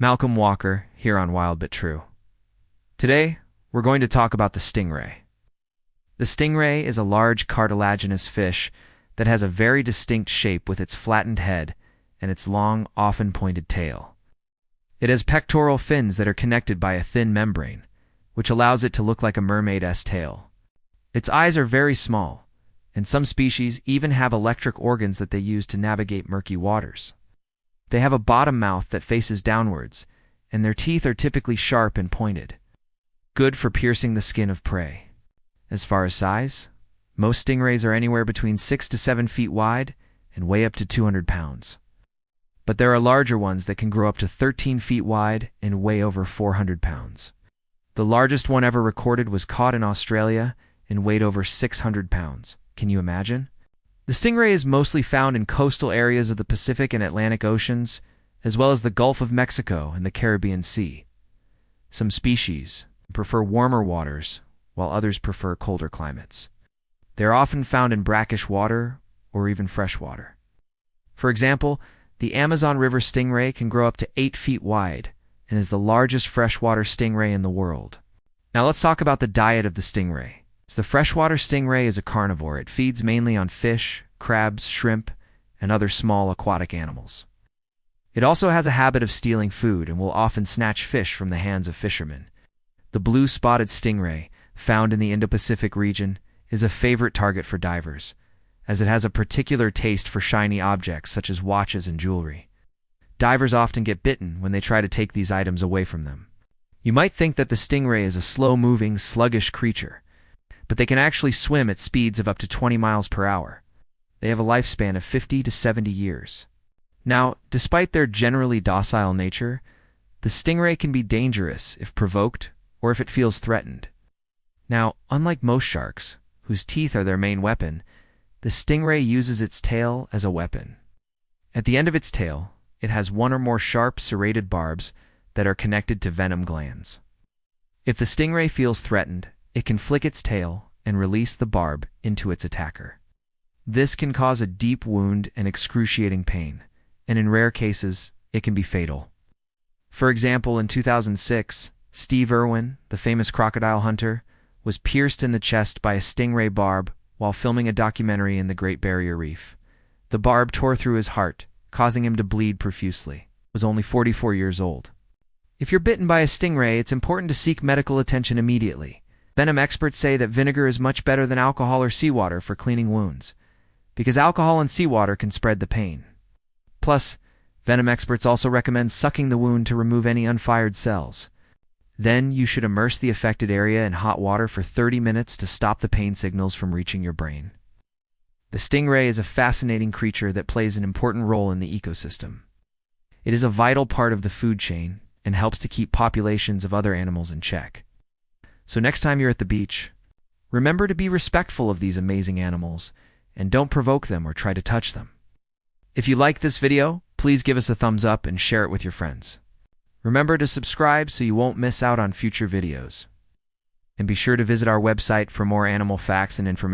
Malcolm Walker, here on Wild But True. Today, we're going to talk about the stingray. The stingray is a large cartilaginous fish that has a very distinct shape with its flattened head and its long, often pointed tail. It has pectoral fins that are connected by a thin membrane, which allows it to look like a mermaid's tail. Its eyes are very small, and some species even have electric organs that they use to navigate murky waters. They have a bottom mouth that faces downwards, and their teeth are typically sharp and pointed, good for piercing the skin of prey. As far as size, most stingrays are anywhere between 6 to 7 feet wide and weigh up to 200 pounds. But there are larger ones that can grow up to 13 feet wide and weigh over 400 pounds. The largest one ever recorded was caught in Australia and weighed over 600 pounds. Can you imagine? The stingray is mostly found in coastal areas of the Pacific and Atlantic Oceans, as well as the Gulf of Mexico and the Caribbean Sea. Some species prefer warmer waters, while others prefer colder climates. They are often found in brackish water or even fresh water. For example, the Amazon River stingray can grow up to 8 feet wide and is the largest freshwater stingray in the world. Now let's talk about the diet of the stingray. The freshwater stingray is a carnivore. It feeds mainly on fish, crabs, shrimp, and other small aquatic animals. It also has a habit of stealing food and will often snatch fish from the hands of fishermen. The blue-spotted stingray, found in the Indo-Pacific region, is a favorite target for divers, as it has a particular taste for shiny objects such as watches and jewelry. Divers often get bitten when they try to take these items away from them. You might think that the stingray is a slow-moving, sluggish creature, but they can actually swim at speeds of up to 20 miles per hour. They have a lifespan of 50 to 70 years. Now, despite their generally docile nature, the stingray can be dangerous if provoked or if it feels threatened. Now, unlike most sharks, whose teeth are their main weapon, the stingray uses its tail as a weapon. At the end of its tail, it has one or more sharp, serrated barbs that are connected to venom glands. If the stingray feels threatened, it can flick its tail and release the barb into its attacker. This can cause a deep wound and excruciating pain, and in rare cases, it can be fatal. For example, in 2006, Steve Irwin, the famous crocodile hunter, was pierced in the chest by a stingray barb while filming a documentary in the Great Barrier Reef. The barb tore through his heart, causing him to bleed profusely. He was only 44 years old. If you're bitten by a stingray, it's important to seek medical attention immediately. Venom experts say that vinegar is much better than alcohol or seawater for cleaning wounds, because alcohol and seawater can spread the pain. Plus, venom experts also recommend sucking the wound to remove any unfired cells. Then you should immerse the affected area in hot water for 30 minutes to stop the pain signals from reaching your brain. The stingray is a fascinating creature that plays an important role in the ecosystem. It is a vital part of the food chain and helps to keep populations of other animals in check. So next time you're at the beach, remember to be respectful of these amazing animals and don't provoke them or try to touch them. If you like this video, please give us a thumbs up and share it with your friends. Remember to subscribe so you won't miss out on future videos. And be sure to visit our website for more animal facts and information.